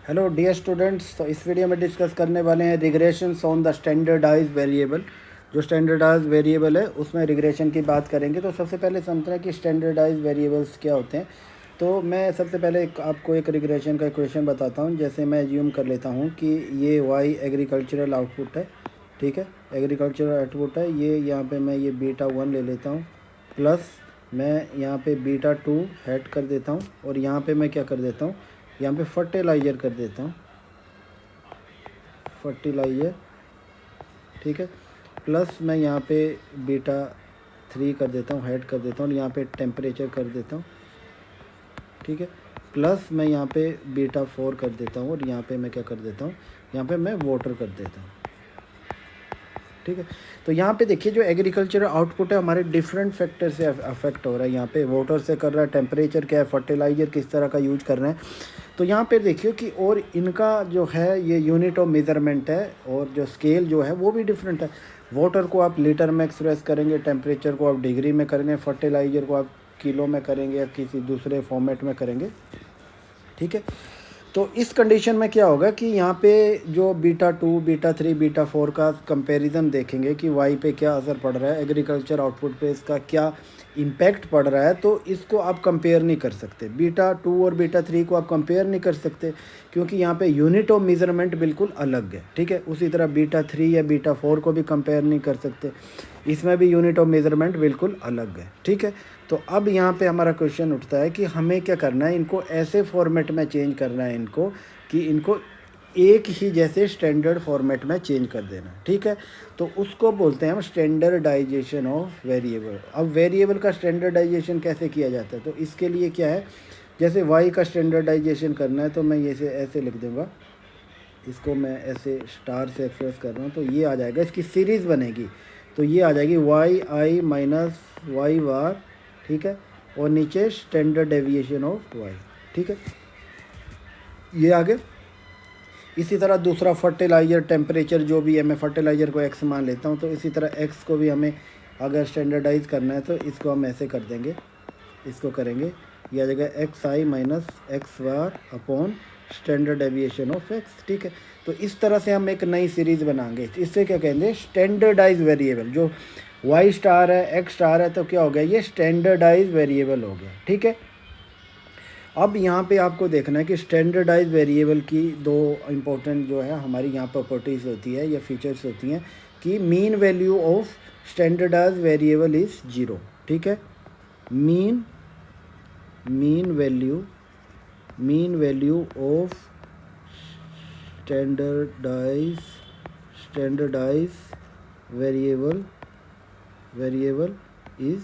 Hello dear students, तो इस video में डिस्कस करने वाले हैं regressions on the standardised variable. जो स्टैंडर्डाइज वेरिएबल है उसमें रिग्रेशन की बात करेंगे। तो सबसे पहले समझते हैं कि स्टैंडर्डाइज वेरिएबल्स क्या होते हैं। तो मैं सबसे पहले आपको एक रिग्रेशन का इक्वेशन बताता हूं। जैसे मैं ज्यूम कर लेता हूं कि ये वाई एग्रीकल्चरल आउटपुट है, ठीक है, एग्रीकल्चरल आउटपुट है। ये यहाँ पे मैं ये बीटा 1 ले लेता हूँ, प्लस मैं यहाँ पे बीटा 2 हेड कर देता हूँ, और यहाँ पे मैं क्या कर देता हूँ, यहाँ पे फर्टिलाइज़र कर देता हूँ, फर्टिलाइज़र, ठीक है। प्लस मैं यहाँ पे बीटा 3 कर देता हूँ, हेड कर देता हूँ, और यहाँ पे टेम्परेचर कर देता हूँ, ठीक है। प्लस मैं यहाँ पे बीटा 4 कर देता हूँ, और यहाँ पे मैं क्या कर देता हूँ, यहाँ पे मैं वाटर कर देता हूँ, ठीक है। तो यहाँ पे देखिए जो एग्रीकल्चर आउटपुट है हमारे डिफरेंट फैक्टर से अफेक्ट हो रहा है। यहाँ पे वाटर से कर रहा है, टेम्परेचर क्या है, फर्टिलाइज़र किस तरह का यूज कर रहे हैं। तो यहाँ पे देखिए कि और इनका जो है ये यूनिट ऑफ मेज़रमेंट है, और जो स्केल जो है वो भी डिफरेंट है। वाटर को आप लीटर में एक्सप्रेस करेंगे, टेम्परेचर को आप डिग्री में करेंगे, फर्टिलाइज़र को आप किलो में करेंगे या किसी दूसरे फॉर्मेट में करेंगे, ठीक है। तो इस कंडीशन में क्या होगा कि यहाँ पे जो बीटा 2, बीटा 3, बीटा 4 का कंपैरिजन देखेंगे कि वाई पे क्या असर पड़ रहा है, एग्रीकल्चर आउटपुट पे इसका क्या इम्पैक्ट पड़ रहा है। तो इसको आप कंपेयर नहीं कर सकते, बीटा 2 और बीटा 3 को आप कंपेयर नहीं कर सकते, क्योंकि यहाँ पे यूनिट ऑफ मेज़रमेंट बिल्कुल अलग है, ठीक है। उसी तरह बीटा 3 या बीटा 4 को भी कंपेयर नहीं कर सकते, इसमें भी यूनिट ऑफ मेज़रमेंट बिल्कुल अलग है, ठीक है। तो अब यहाँ पे हमारा क्वेश्चन उठता है कि हमें क्या करना है, इनको ऐसे फॉर्मेट में चेंज करना है इनको, कि इनको एक ही जैसे स्टैंडर्ड फॉर्मेट में चेंज कर देना, ठीक है। तो उसको बोलते हैं हम स्टैंडर्डाइजेशन ऑफ वेरिएबल। अब वेरिएबल का स्टैंडर्डाइजेशन कैसे किया जाता है, तो इसके लिए क्या है, जैसे वाई का स्टैंडर्डाइजेशन करना है तो मैं ये से ऐसे लिख दूँगा, इसको मैं ऐसे स्टार से एक्सप्रेस कर रहा हूँ, तो ये आ जाएगा, इसकी सीरीज़ बनेगी। तो ये आ जाएगी वाई आई माइनस वाई बार, ठीक है, और नीचे स्टैंडर्ड डेविएशन ऑफ वाई, ठीक है, ये आगे। इसी तरह दूसरा फर्टिलाइज़र टेम्परेचर जो भी है, मैं फर्टिलाइज़र को एक्स मान लेता हूँ, तो इसी तरह एक्स को भी हमें अगर स्टैंडर्डाइज करना है तो इसको हम ऐसे कर देंगे, इसको करेंगे, ये आ जाएगा x I minus x bar upon standard deviation of x, ठीक है। तो इस तरह से हम एक नई सीरीज़ बनाएंगे, इससे क्या कहेंगे, स्टैंडर्डाइज वेरिएबल। जो वाई स्टार है, एक्स स्टार है, तो क्या हो गया, ये स्टैंडर्डाइज वेरिएबल हो गया, ठीक है। अब यहाँ पे आपको देखना है कि स्टैंडर्डाइज वेरिएबल की दो इम्पोर्टेंट जो है हमारी यहाँ प्रॉपर्टीज़ होती है या फीचर्स होती हैं, कि mean value of standardised variable is 0, ठीक है। Mean mean value of standardised variable is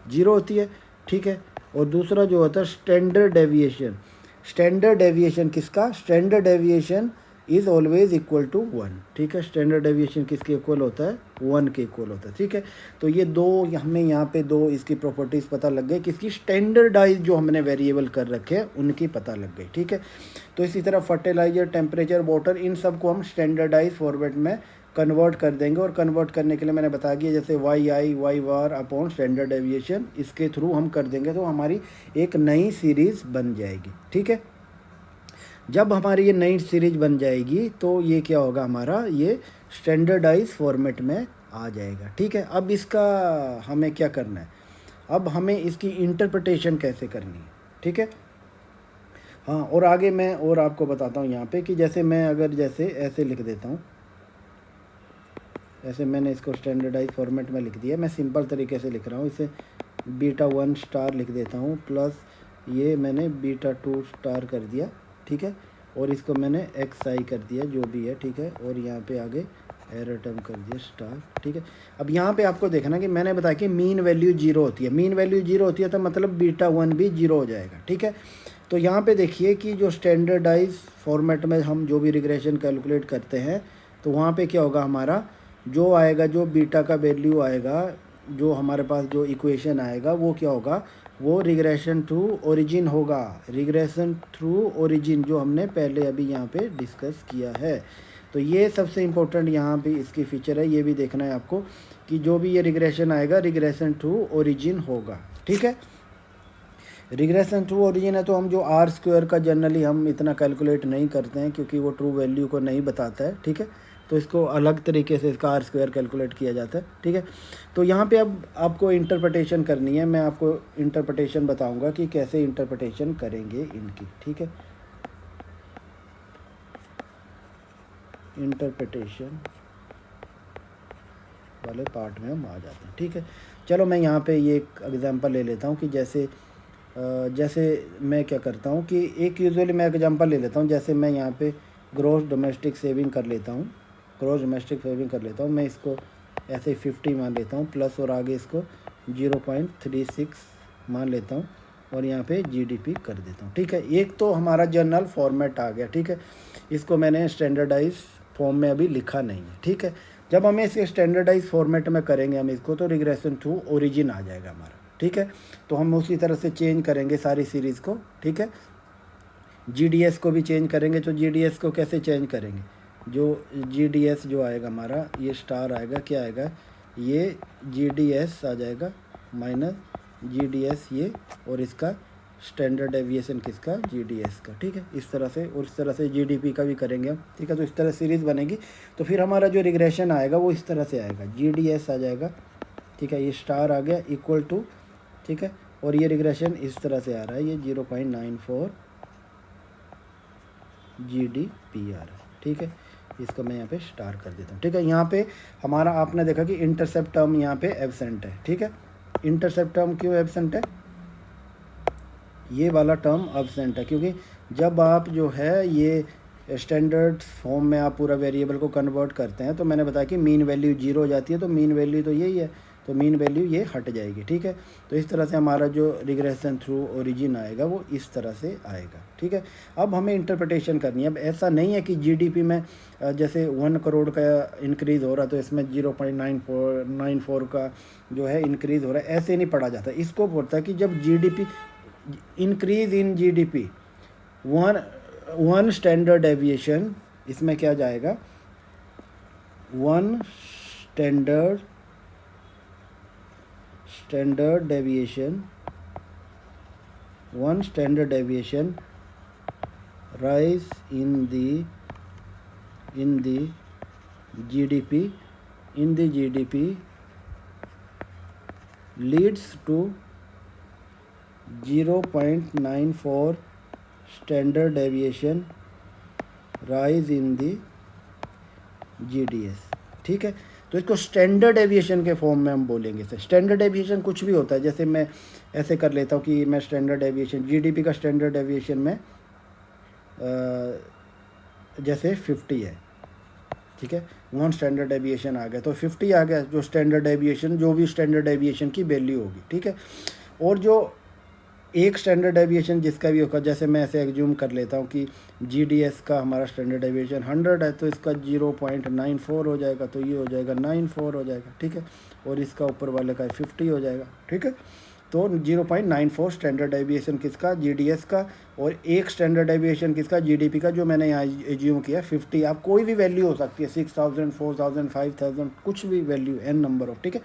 0 होती है, ठीक है। और दूसरा जो होता है स्टैंडर्ड डेविएशन किसका, standard deviation is always equal to 1, ठीक है। स्टैंडर्ड डेविएशन किसके इक्वल होता है, 1 के इक्वल होता है, ठीक है। तो ये दो हमें यहाँ पे दो इसकी प्रॉपर्टीज़ पता लग गई, किसकी, स्टैंडर्डाइज जो हमने वेरिएबल कर रखे हैं उनकी पता लग गई, ठीक है। तो इसी तरह फर्टिलाइज़र, टेम्परेचर, वाटर, इन सब को हम स्टैंडर्डाइज फॉर्मेट में कन्वर्ट कर देंगे। और कन्वर्ट करने के लिए मैंने बता दिया, जैसे Y I Y bar upon standard deviation, इसके थ्रू हम कर देंगे तो हमारी एक नई सीरीज़ बन जाएगी, ठीक है। जब हमारी ये नई सीरीज बन जाएगी तो ये क्या होगा, हमारा ये स्टैंडर्डाइज फॉर्मेट में आ जाएगा, ठीक है। अब इसका हमें क्या करना है, अब हमें इसकी इंटरप्रिटेशन कैसे करनी है, ठीक है। हाँ, और आगे मैं और आपको बताता हूँ यहाँ पे कि जैसे मैं अगर जैसे ऐसे लिख देता हूँ, ऐसे मैंने इसको स्टैंडर्डाइज फॉर्मेट में लिख दिया, मैं सिंपल तरीके से लिख रहा हूँ, इसे बीटा 1 स्टार लिख देता हूँ, प्लस ये मैंने बीटा 2 स्टार कर दिया, ठीक है, और इसको मैंने एक्स आई कर दिया जो भी है, ठीक है, और यहाँ पे आगे एरर टर्म कर दिया स्टार, ठीक है। अब यहाँ पे आपको देखना कि मैंने बताया कि मीन वैल्यू 0 होती है, मीन वैल्यू 0 होती है तो मतलब बीटा 1 भी 0 हो जाएगा, ठीक है। तो यहाँ पे देखिए कि जो स्टैंडर्डाइज फॉर्मेट में हम जो भी रिग्रेशन कैलकुलेट करते हैं, तो वहाँ पे क्या होगा, हमारा जो आएगा, जो बीटा का वैल्यू आएगा, जो हमारे पास जो इक्वेशन आएगा वो क्या होगा, वो रिग्रेशन थ्रू ओरिजिन होगा, रिग्रेशन थ्रू ओरिजिन, जो हमने पहले अभी यहाँ पे डिस्कस किया है। तो ये सबसे इम्पोर्टेंट यहाँ पे इसकी फीचर है, ये भी देखना है आपको कि जो भी ये रिग्रेशन आएगा रिग्रेशन थ्रू ओरिजिन होगा, ठीक है। रिग्रेशन टू ओरिजिन है तो हम जो आर स्क्वायर का जनरली हम इतना कैलकुलेट नहीं करते हैं क्योंकि वो ट्रू वैल्यू को नहीं बताता है, ठीक है। तो इसको अलग तरीके से इसका आर स्क्वायर कैलकुलेट किया जाता है, ठीक है। तो यहाँ पे अब आपको इंटरप्रटेशन करनी है, मैं आपको इंटरप्रटेशन बताऊंगा कि कैसे इंटरप्रटेशन करेंगे इनकी, ठीक है। इंटरप्रटेशन वाले पार्ट में हम आ जाते हैं, ठीक है। चलो मैं यहाँ पे ये एक एग्जांपल ले लेता हूँ कि जैसे मैं क्या करता हूँ कि एक यूजुअली मैं एग्जांपल ले लेता हूँ। जैसे मैं यहाँ पे ग्रॉस डोमेस्टिक सेविंग कर लेता हूँ, मैं इसको ऐसे 50 मान लेता हूँ प्लस और आगे इसको 0.36 मान लेता हूँ और यहाँ पे जीडीपी कर देता हूँ, ठीक है। एक तो हमारा जनरल फॉर्मेट आ गया, ठीक है। इसको मैंने स्टैंडर्डाइज फॉर्म में अभी लिखा नहीं है, ठीक है। जब हमें इसे स्टैंडर्डाइज फॉर्मेट में करेंगे हम इसको, तो रिग्रेशन टू ओरिजिन आ जाएगा हमारा, ठीक है। तो हम उसी तरह से चेंज करेंगे सारी सीरीज़ को, ठीक है। जीडीएस को भी चेंज करेंगे। तो जीडीएस को कैसे चेंज करेंगे, जो जीडीएस जो आएगा हमारा, ये स्टार आएगा, क्या आएगा, ये जीडीएस आ जाएगा माइनस जीडीएस ये, और इसका स्टैंडर्ड डेविएशन किसका, जीडीएस का, ठीक है। इस तरह से, और इस तरह से जीडीपी का भी करेंगे हम, ठीक है। तो इस तरह सीरीज़ बनेगी। तो फिर हमारा जो रिग्रेशन आएगा वो इस तरह से आएगा, जीडीएस आ जाएगा, ठीक है, ये स्टार आ गया इक्वल टू, ठीक है। और ये रिग्रेशन इस तरह से आ रहा है, ये 0.94 जीडीपी आ रहा है, ठीक है। इसको मैं यहाँ पे स्टार कर देता हूँ, ठीक है। यहाँ पे हमारा आपने देखा कि इंटरसेप्ट टर्म यहाँ पे एब्सेंट है, ठीक है। इंटरसेप्ट टर्म क्यों एब्सेंट है, ये वाला टर्म एब्सेंट है क्योंकि जब आप जो है ये स्टैंडर्ड फॉर्म में आप पूरा वेरिएबल को कन्वर्ट करते हैं, तो मैंने बताया कि मीन वैल्यू 0 हो जाती है। तो मीन वैल्यू तो यही है, तो मीन वैल्यू ये हट जाएगी, ठीक है। तो इस तरह से हमारा जो रिग्रेशन थ्रू ओरिजिन आएगा वो इस तरह से आएगा, ठीक है। अब हमें इंटरप्रिटेशन करनी है। अब ऐसा नहीं है कि जीडीपी में जैसे 1 करोड़ का इंक्रीज़ हो रहा है तो इसमें 0.94 का जो है इंक्रीज़ हो रहा है, ऐसे नहीं पढ़ा जाता। इसको बोलता है कि जब GDP increase in GDP one standard deviation, इसमें क्या जाएगा, one standard deviation rise in the GDP leads to 0.94 standard deviation rise in the GDS, ठीक है। तो इसको स्टैंडर्ड डेविएशन के फॉर्म में हम बोलेंगे। सर स्टैंडर्ड डेविएशन कुछ भी होता है, जैसे मैं ऐसे कर लेता हूँ कि मैं स्टैंडर्ड डेविएशन जीडीपी का स्टैंडर्ड डेविएशन में जैसे 50 है, ठीक है। 1 स्टैंडर्ड डेविएशन आ गया तो 50 आ गया, जो स्टैंडर्ड डेविएशन जो भी स्टैंडर्ड डेविएशन की वैल्यू होगी, ठीक है। और जो एक स्टैंडर्ड डेविएशन जिसका भी होगा, जैसे मैं ऐसे एग्ज्यूम कर लेता हूँ कि जीडीएस का हमारा स्टैंडर्ड डेविएशन 100 है, तो इसका 0.94 हो जाएगा, तो ये हो जाएगा 94 हो जाएगा, ठीक है। और इसका ऊपर वाले का 50 हो जाएगा, ठीक है। तो 0.94 स्टैंडर्ड डेविएशन किसका, जीडीएस का, और एक स्टैंडर्ड डेविएशन किसका, जीडीपी का, जो मैंने यहाँ एज्यूम किया 50। आप कोई भी वैल्यू हो सकती है, 6000, 4000, 5000, कुछ भी वैल्यू, n नंबर ऑफ, ठीक है।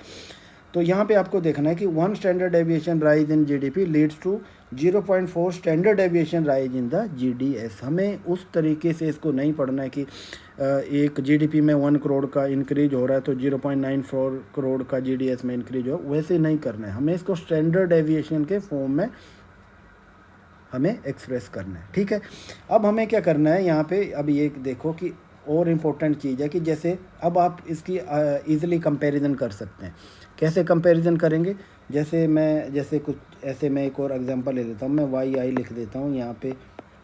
तो यहाँ पे आपको देखना है कि 1 standard deviation rise in GDP leads to 0.4 standard deviation rise in the GDS. हमें उस तरीके से इसको नहीं पढ़ना है कि एक जीडीपी में 1 करोड़ का इंक्रीज हो रहा है तो 0.94 करोड़ का जीडीएस में इंक्रीज हो, वैसे नहीं करना है। हमें इसको स्टैंडर्ड डेविएशन के फॉर्म में हमें एक्सप्रेस करना है, ठीक है। अब हमें क्या करना है यहाँ पे, अब ये देखो कि और इम्पोर्टेंट चीज़ है कि जैसे अब आप इसकी ईज़िली कंपैरिजन कर सकते हैं। कैसे कंपैरिजन करेंगे, जैसे कुछ ऐसे मैं एक और एग्जांपल ले लेता हूँ, मैं वाई आई लिख देता हूँ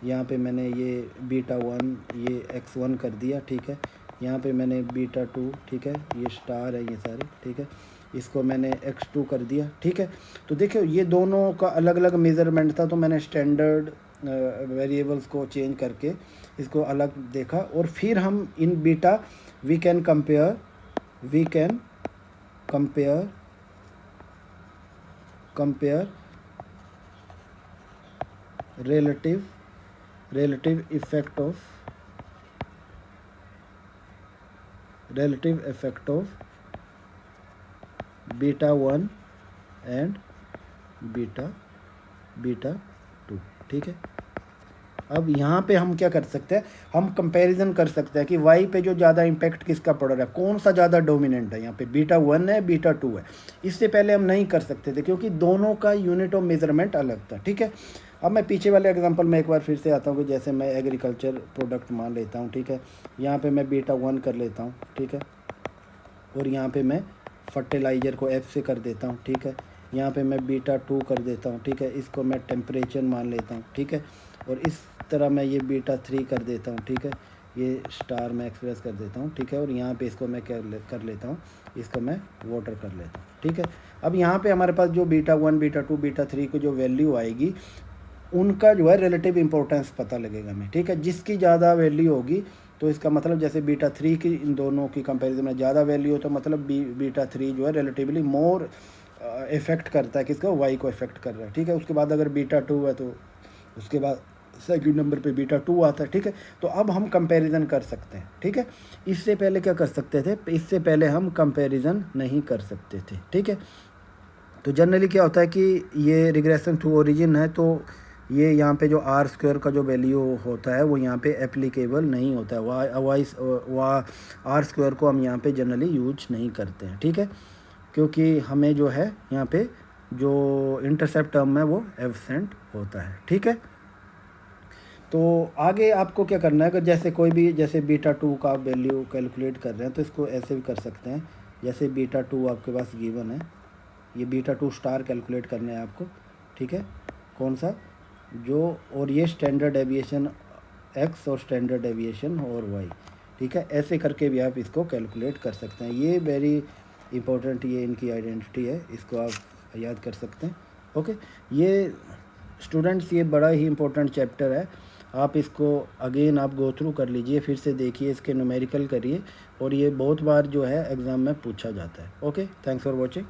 यहाँ पे मैंने ये β1 ये x1 कर दिया, ठीक है। यहाँ पे मैंने β2, ठीक है, ये स्टार है ये सारे, ठीक है। इसको मैंने x2 कर दिया, ठीक है। तो देखियो ये दोनों का अलग अलग मेज़रमेंट था, तो मैंने स्टैंडर्ड वेरिएबल्स को चेंज करके इसको अलग देखा, और फिर हम इन beta we can compare relative effect of β1 and β2, beta 2, ठीक है। अब यहाँ पे हम क्या कर सकते हैं, हम कंपैरिजन कर सकते हैं कि y पे जो ज़्यादा इम्पैक्ट किसका पड़ रहा है, कौन सा ज़्यादा डोमिनेंट है, यहाँ पे बीटा 1 है बीटा 2 है। इससे पहले हम नहीं कर सकते थे क्योंकि दोनों का यूनिट ऑफ मेजरमेंट अलग था, ठीक है। अब मैं पीछे वाले एग्जांपल में एक बार फिर से आता हूँ कि जैसे मैं एग्रीकल्चर प्रोडक्ट मान लेता हूँ, ठीक है। यहाँ पे मैं बीटा 1 कर लेता हूँ, ठीक है, और यहाँ पे मैं फर्टिलाइज़र को F से कर देता हूँ, ठीक है। यहाँ पे मैं बीटा 2 कर देता हूँ, ठीक है। इसको मैं टेम्परेचर मान लेता हूँ, ठीक है। और इस तरह मैं ये बीटा 3 कर देता हूँ, ठीक है। ये स्टार में एक्सप्रेस कर देता हूँ, ठीक है। और यहाँ पे इसको मैं कर लेता हूँ, इसको मैं वाटर कर लेता हूँ, ठीक है। अब यहाँ पे हमारे पास जो बीटा 1 बीटा 2 बीटा 3 की जो वैल्यू आएगी, उनका जो है रिलेटिव इंपॉर्टेंस पता लगेगा हमें, ठीक है। जिसकी ज़्यादा वैल्यू होगी तो इसका मतलब जैसे बीटा 3 की इन दोनों की कंपैरिजन में ज़्यादा वैल्यू हो तो मतलब बीटा 3 जो है रिलेटिवली मोर इफेक्ट करता है, किसको, वाई को इफेक्ट कर रहा है, ठीक है। उसके बाद अगर बीटा 2 है तो उसके बाद सेकंड नंबर पे बीटा 2 आता है, ठीक है। तो अब हम कंपैरिजन कर सकते हैं, ठीक है। इससे पहले क्या कर सकते थे, इससे पहले हम कंपैरिजन नहीं कर सकते थे, ठीक है। तो जनरली क्या होता है कि ये रिग्रेशन टू ओरिजिन है, तो ये यहाँ पे जो आर स्क्वायर का जो वैल्यू होता है वो यहाँ पे एप्लीकेबल नहीं होता है, वाई आर स्क्वायर को हम यहाँ पे जनरली यूज नहीं करते हैं, ठीक है। क्योंकि हमें जो है यहाँ पे जो इंटरसेप्ट टर्म है वो एब्सेंट होता है, ठीक है। तो आगे आपको क्या करना है, अगर जैसे कोई भी जैसे बीटा 2 का वैल्यू कैलकुलेट कर रहे हैं तो इसको ऐसे भी कर सकते हैं। जैसे बीटा 2 आपके पास गिवन है, ये बीटा 2 स्टार कैलकुलेट करना है आपको, ठीक है। कौन सा, जो, और ये स्टैंडर्ड डेविएशन x और स्टैंडर्ड डेविएशन और y, ठीक है। ऐसे करके भी आप इसको कैलकुलेट कर सकते हैं। ये वेरी इंपॉर्टेंट, ये इनकी आइडेंटिटी है, इसको आप याद कर सकते हैं, ओके। ये स्टूडेंट्स ये बड़ा ही इंपॉर्टेंट चैप्टर है, आप इसको अगेन आप गो थ्रू कर लीजिए, फिर से देखिए, इसके न्यूमेरिकल करिए, और ये बहुत बार जो है एग्ज़ाम में पूछा जाता है, ओके। Thanks for watching.